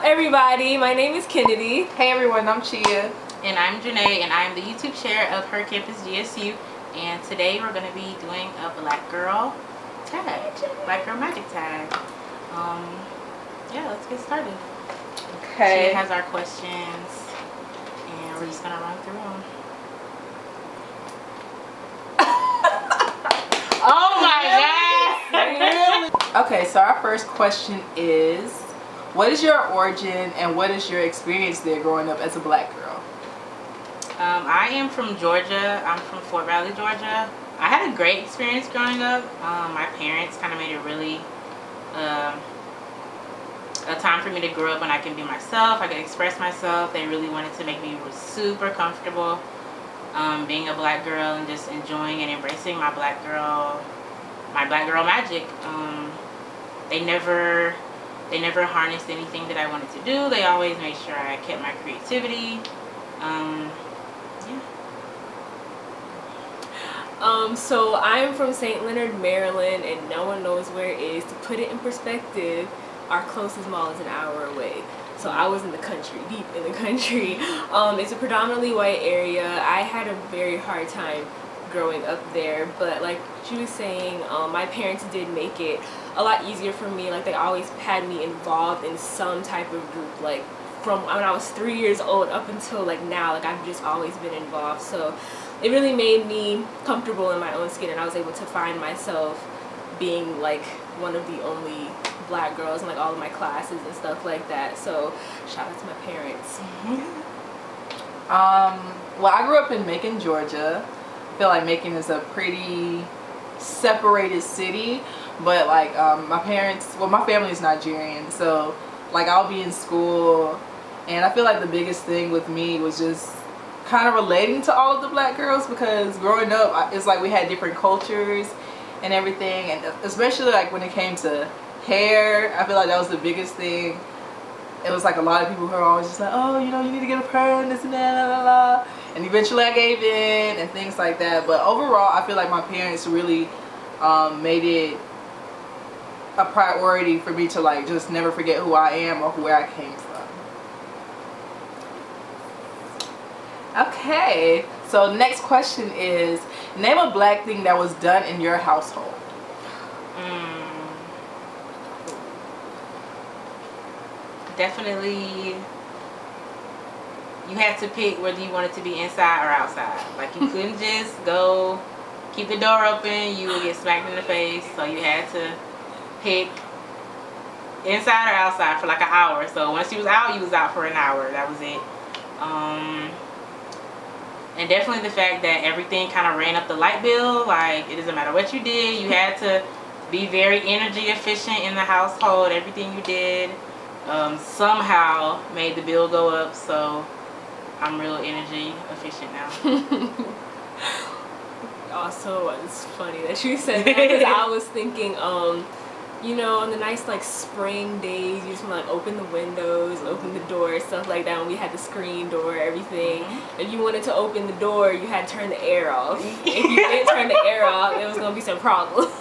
everybody? My name is Kennedy. Hey everyone, I'm Chia. And I'm Janae, and I'm the YouTube chair of her campus GSU. And today we're going to be doing a Black Girl tag, Black Girl Magic tag. Yeah, let's get started. Okay. She has our questions, and we're just going to run through them. Oh my God! Okay, so our first question is, what is your origin and what is your experience there growing up as a Black girl? I am from Georgia. I'm from Fort Valley, Georgia. I had a great experience growing up. My parents kind of made it really a time for me to grow up when I can be myself. I could express myself. They really wanted to make me super comfortable being a Black girl and just enjoying and embracing my Black girl magic. They never harnessed anything that I wanted to do. They always made sure I kept my creativity. So I'm from St. Leonard, Maryland, and no one knows where it is. To put it in perspective, our closest mall is an hour away. So I was in the country, deep in the country. It's a predominantly white area. I had a very hard time growing up there, but like she was saying, my parents did make it a lot easier for me. Like, they always had me involved in some type of group, like from when I was 3 years old up until like now. Like, I've just always been involved, so it really made me comfortable in my own skin, and I was able to find myself being like one of the only Black girls in like all of my classes and stuff like that. So shout out to my parents. Well, I grew up in Macon, Georgia. I feel like Macon is a pretty separated city, but like my family is Nigerian, so like I'll be in school, and I feel like the biggest thing with me was just kind of relating to all of the Black girls, because growing up it's like we had different cultures and everything, and especially like when it came to hair, I feel like that was the biggest thing. It was like a lot of people who are always just like, oh, you know, you need to get a perm, this and that, la la la. And eventually I gave in and things like that. But overall, I feel like my parents really made it a priority for me to like just never forget who I am or where I came from. Okay, so next question is, name a Black thing that was done in your household. Definitely, you had to pick whether you wanted to be inside or outside. Like, you couldn't just go keep the door open, you would get smacked in the face. So you had to pick inside or outside for like an hour. So once you was out for an hour. That was it. And definitely the fact that everything kind of ran up the light bill. Like, it doesn't matter what you did, you had to be very energy efficient in the household. Everything you did somehow made the bill go up, so I'm real energy efficient now. Also, it's funny that you said that, because I was thinking, you know, on the nice like spring days, you just want to like open the windows, open the door, stuff like that. When we had the screen door, everything. If you wanted to open the door, you had to turn the air off. If you didn't turn the air off, there was gonna be some problems.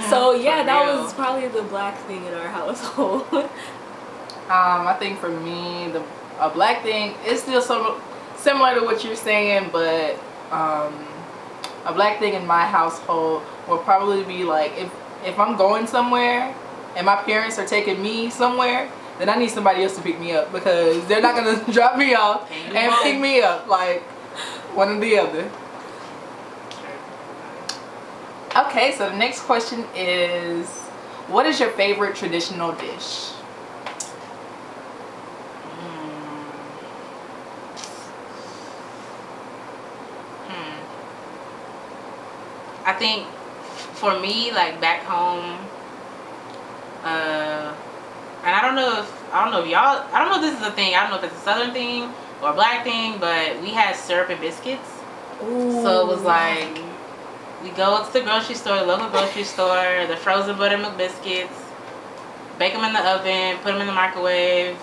So yeah, that was probably the Black thing in our household. I think for me, a Black thing is still similar to what you're saying, but a Black thing in my household will probably be like, if I'm going somewhere and my parents are taking me somewhere, then I need somebody else to pick me up, because they're not going to drop me off and pick me up, like one or the other. Okay, so the next question is, what is your favorite traditional dish? I think for me, like back home, and I don't know if this is a thing. I don't know if it's a Southern thing or a Black thing, but we had syrup and biscuits. Ooh. So it was like, we go to the grocery store, the local grocery store, the frozen buttermilk biscuits, bake them in the oven, put them in the microwave,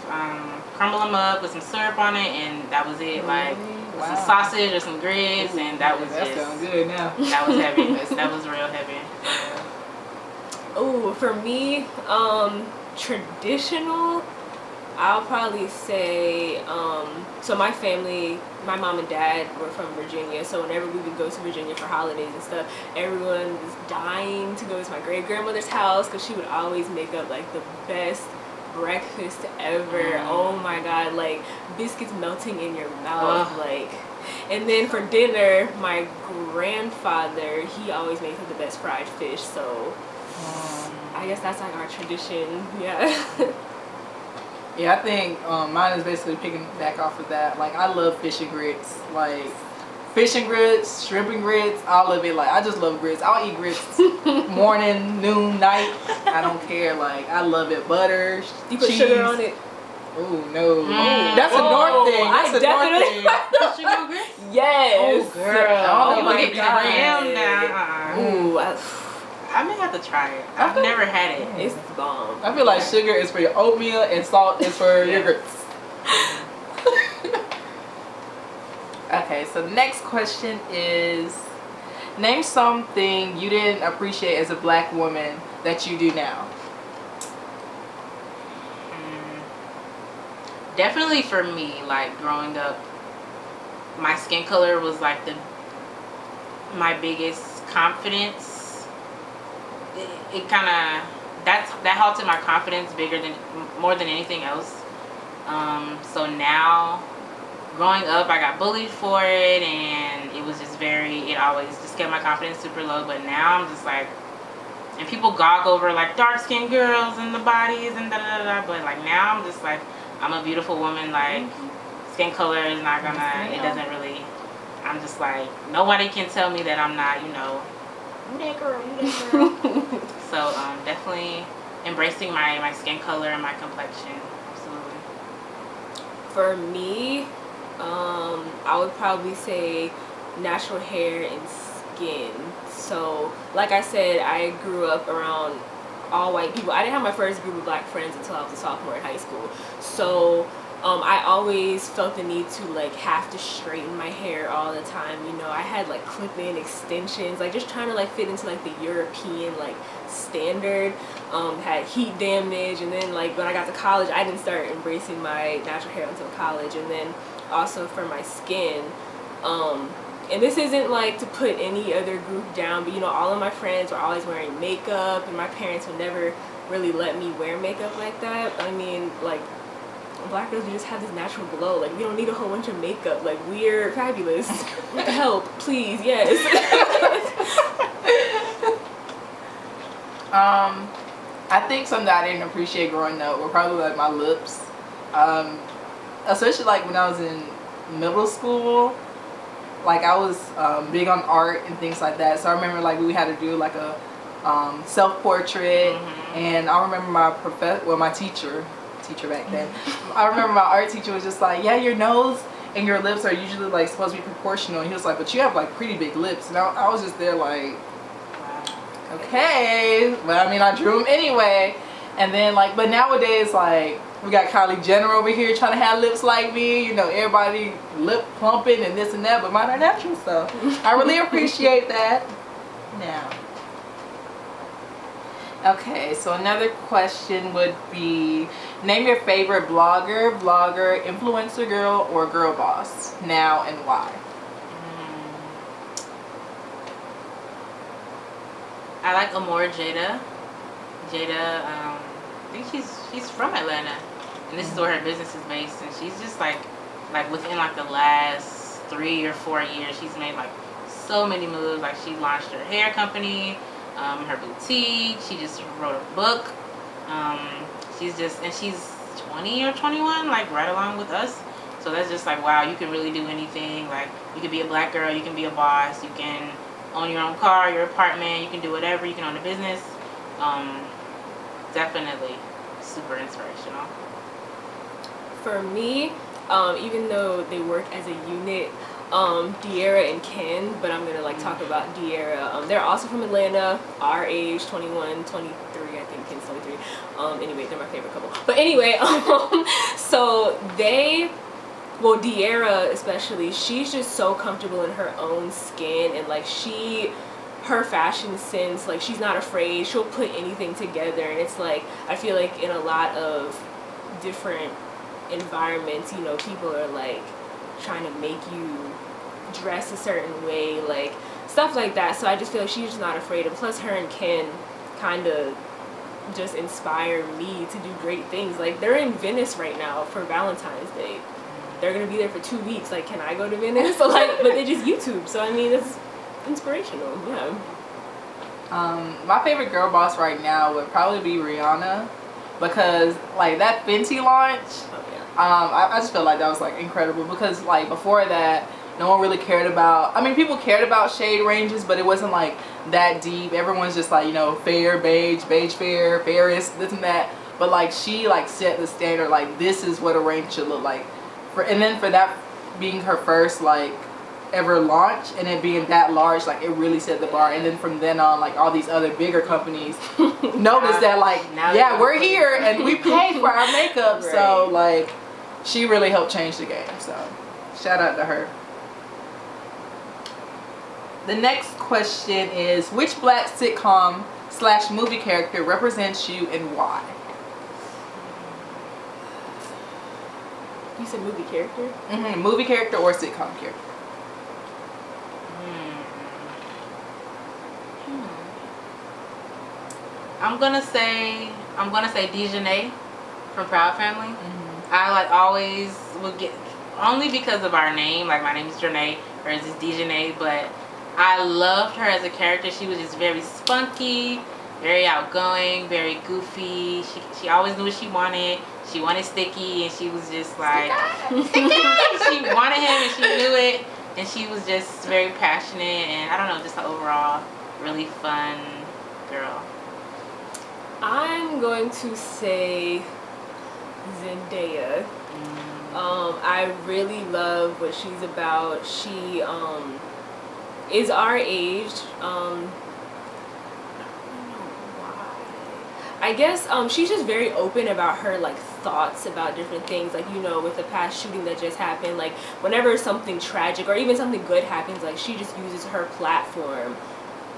crumble them up with some syrup on it, and that was it. Like, some sausage or some grits, and that was that sounds good now. That was heavy. That was real heavy. Oh, for me, traditional, I'll probably say, so my family, my mom and dad were from Virginia, so whenever we would go to Virginia for holidays and stuff, everyone was dying to go to my great-grandmother's house because she would always make up like the best breakfast ever. Oh my god, like biscuits melting in your mouth, like. And then for dinner, my grandfather, he always makes the best fried fish, so I guess that's like our tradition. Yeah. Yeah, I think mine is basically picking back off of that. Like, I love fish and grits. Like, fish and grits, shrimp and grits, all of it. Like, I just love grits. I'll eat grits morning, noon, night. I don't care. Like, I love it. Butter, You put cheese. sugar on it? Oh, no. That's a North thing. That's a North thing. Sugar and grits? Yes. Oh, girl. Oh, You my gonna get God. graham now. Ooh, I may have to try it. I've never had it. it's bomb. I feel like sugar is for your oatmeal and salt is for your grits. Okay, so the next question is, name something you didn't appreciate as a black woman that you do now. Definitely for me, like growing up, my skin color was like my biggest confidence. It kind of that halted my confidence more than anything else. So now, growing up, I got bullied for it, and it was just it always just kept my confidence super low. But now I'm just like, and people gawk over like dark skinned girls and the bodies and da da da. But like now I'm just like, I'm a beautiful woman. Like, skin color is not gonna. It doesn't really. I'm just like, nobody can tell me that I'm not. You that girl. So definitely embracing my skin color and my complexion. Absolutely. For me, I would probably say natural hair and skin. So, like I said, I grew up around all white people. I didn't have my first group of black friends until I was a sophomore in high school. So I always felt the need to like have to straighten my hair all the time. I had like clip-in extensions, like just trying to like fit into like the European like standard. Had heat damage, and then like when I got to college, I didn't start embracing my natural hair until college. And then also for my skin, and this isn't like to put any other group down, but all of my friends were always wearing makeup, and my parents would never really let me wear makeup like that. I mean, like, black girls, we just have this natural glow. Like, we don't need a whole bunch of makeup. Like, we're fabulous. Help, please, yes. I think something that I didn't appreciate growing up were probably like my lips. Especially like when I was in middle school. Like, I was big on art and things like that. So I remember like we had to do like a self-portrait. And I remember my teacher back then. I remember my art teacher was just like, yeah, your nose and your lips are usually like supposed to be proportional. And he was like, but you have like pretty big lips. And I was just there like, okay. But I mean, I drew them anyway. And then like, but nowadays, like, we got Kylie Jenner over here trying to have lips like me. Everybody lip plumping and this and that, but mine are natural, so I really appreciate that now. Okay, so another question would be, name your favorite blogger, vlogger, influencer girl, or girl boss now and why. I like Amore Jada. I think she's from Atlanta, and this is where her business is based. And she's just like within like the last 3 or 4 years, she's made like so many moves. Like, she launched her hair company, her boutique. She just wrote a book. She's 20 or 21, like right along with us. So that's just like, wow, you can really do anything. Like, you can be a black girl, you can be a boss, you can own your own car, your apartment, you can do whatever, you can own a business. Definitely super inspirational. For me, even though they work as a unit, De'Ara and Ken, but I'm gonna like talk about De'Ara. They're also from Atlanta, our age, 21, 23, I think Ken's 23. Anyway, they're my favorite couple. But anyway, so De'Ara especially, she's just so comfortable in her own skin, and like her fashion sense, like, she's not afraid. She'll put anything together, and it's like, I feel like in a lot of different environments, you know, people are like trying to make you dress a certain way, like stuff like that. So I just feel like she's just not afraid. And plus, her and Ken kind of just inspire me to do great things. Like, they're in Venice right now for Valentine's Day. They're gonna be there for 2 weeks. Like, can I go to Venice? So like, but they just YouTube. So I mean, it's inspirational. Yeah. My favorite girl boss right now would probably be Rihanna, because like that Fenty launch, Oh yeah. I just felt like that was like incredible, because like before that, no one really cared about, I mean, people cared about shade ranges, but it wasn't like that deep. Everyone's just like, you know, fair, beige fair, fairest, this and that. But like, she like set the standard, like this is what a range should look like. And then for that being her first like ever launch, and it being that large, like it really set the bar. And then from then on, like all these other bigger companies noticed that, like, yeah, we're here and we pay for our makeup. Right. So like, she really helped change the game. So shout out to her. The next question is, which black sitcom / movie character represents you and why? You said movie character? Mm-hmm. Movie character or sitcom character. I'm gonna say Dejanay from Proud Family. I like always would get, only because of our name, like my name is Janae, or is this Dejanay, but I loved her as a character. She was just very spunky, very outgoing, very goofy. She always knew what she wanted. She wanted Sticky, and she was just like Sticky. She wanted him, and she knew it, and she was just very passionate, and I don't know, just an overall really fun girl. I'm going to say Zendaya. I really love what she's about. She is our age. I guess she's just very open about her like thoughts about different things, like, you know, with the past shooting that just happened, like whenever something tragic or even something good happens, like she just uses her platform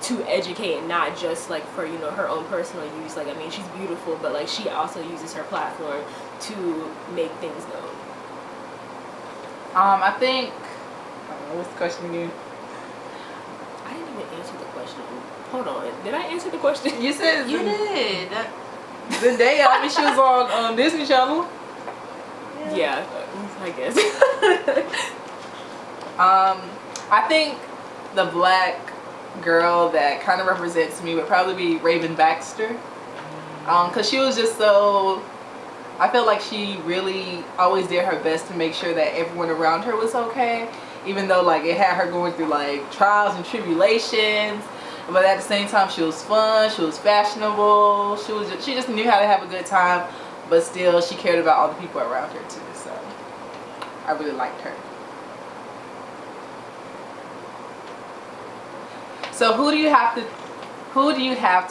to educate, and not just like for, you know, her own personal use. Like, I mean, she's beautiful, but like she also uses her platform to make things known. I think, what's the question again? I didn't even answer the question. Hold on, did I answer the question? You said You did. Zendaya. I mean, she was on Disney Channel. Yeah, I guess. I think the black girl that kind of represents me would probably be Raven Baxter, because she was just so, I felt like she really always did her best to make sure that everyone around her was okay, even though like it had her going through like trials and tribulations. But at the same time, she was fun, she was fashionable, she just knew how to have a good time, but still she cared about all the people around her too. So I really liked her. So who do you have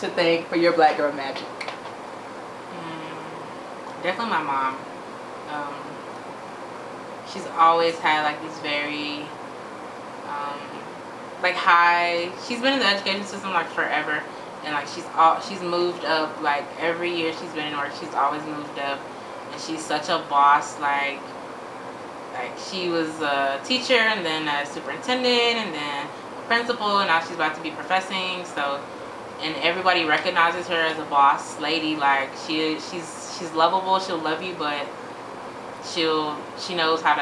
to thank for your black girl magic? Definitely my mom. She's always had like these very like high. She's been in the education system like forever, and like she's moved up like every year she's been in work. She's always moved up, and she's such a boss. Like she was a teacher, and then a superintendent, and then principal, and now she's about to be professing. So, and everybody recognizes her as a boss lady. Like she's lovable. She'll love you, but she knows how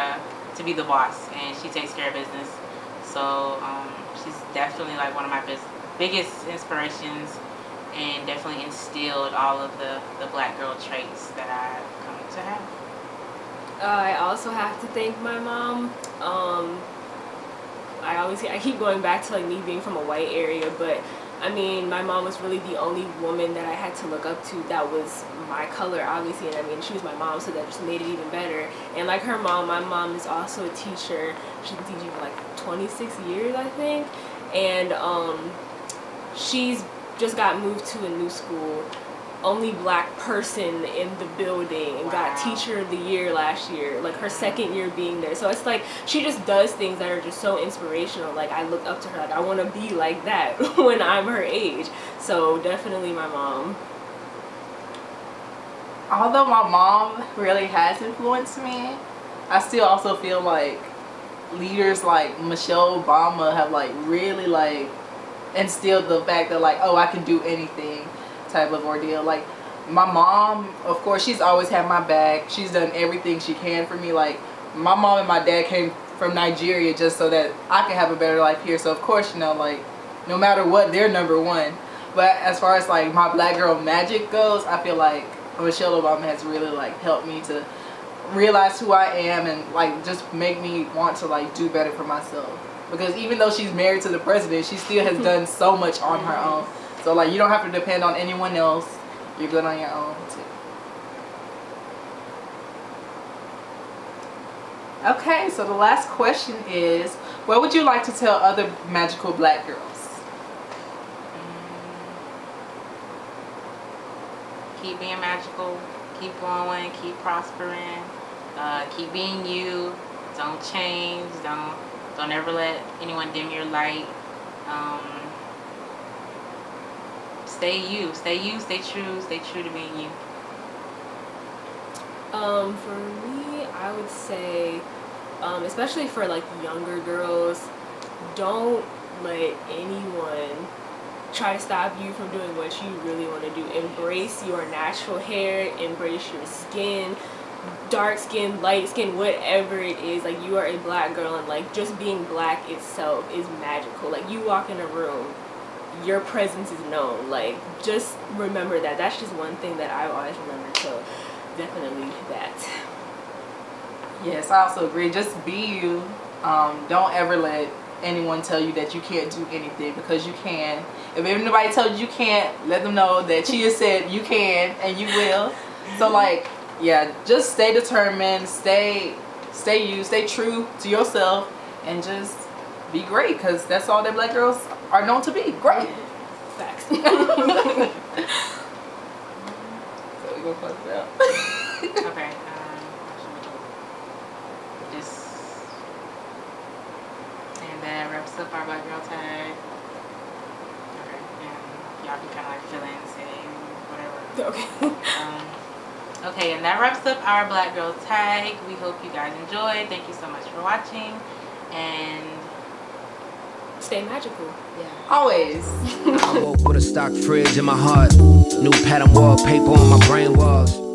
to be the boss, and she takes care of business. So she's definitely like one of my biggest inspirations, and definitely instilled all of the black girl traits that I've come to have. I also have to thank my mom. I keep going back to like me being from a white area, but I mean, my mom was really the only woman that I had to look up to that was my color, obviously, and I mean, she was my mom, so that just made it even better. And like her mom, my mom is also a teacher. She's been teaching for like 26 years, I think, and she's just got moved to a new school. Only black person in the building, and got teacher of the year last year, like her second year being there. So it's like she just does things that are just so inspirational. Like I look up to her, like I want to be like that when I'm her age. So definitely my mom. although my mom really has influenced me, I still also feel like leaders like Michelle Obama have like really like instilled the fact that like, oh, I can do anything type of ordeal. Like my mom, of course, she's always had my back. She's done everything she can for me. Like my mom and my dad came from Nigeria just so that I could have a better life here. So of course, you know, like no matter what, they're number one. But as far as like my black girl magic goes, I feel like Michelle Obama has really like helped me to realize who I am and like just make me want to like do better for myself. Because even though she's married to the president, she still has done so much on her own. So like you don't have to depend on anyone else. You're good on your own too. Okay, so the last question is, what would you like to tell other magical black girls? Keep being magical, keep growing, keep prospering, keep being you. Don't change. Don't ever let anyone dim your light. Stay you. Stay true to being you. For me, I would say, especially for like younger girls, don't let anyone try to stop you from doing what you really want to do. Embrace your natural hair, embrace your skin, dark skin, light skin, whatever it is. Like you are a black girl, and like just being black itself is magical. Like you walk in a room, your presence is known. Like just remember that. That's just one thing that I always remember. So definitely that. Yes, I also agree. Just be you. Don't ever let anyone tell you that you can't do anything, because you can. If anybody tells you can't, let them know that she has said you can and you will. So like, yeah, just stay determined, stay you, stay true to yourself, and just be great, because that's all that black girls are known to be. Great. Facts. So we're gonna close it out. Okay. And that wraps up our Black Girl Tag. Okay. And y'all can kind of like fill in, say whatever. Okay. Okay, and that wraps up our Black Girl Tag. We hope you guys enjoyed. Thank you so much for watching. And stay magical. Yeah. Always. I woke with a stock fridge in my heart. New pattern wallpaper on my brain walls.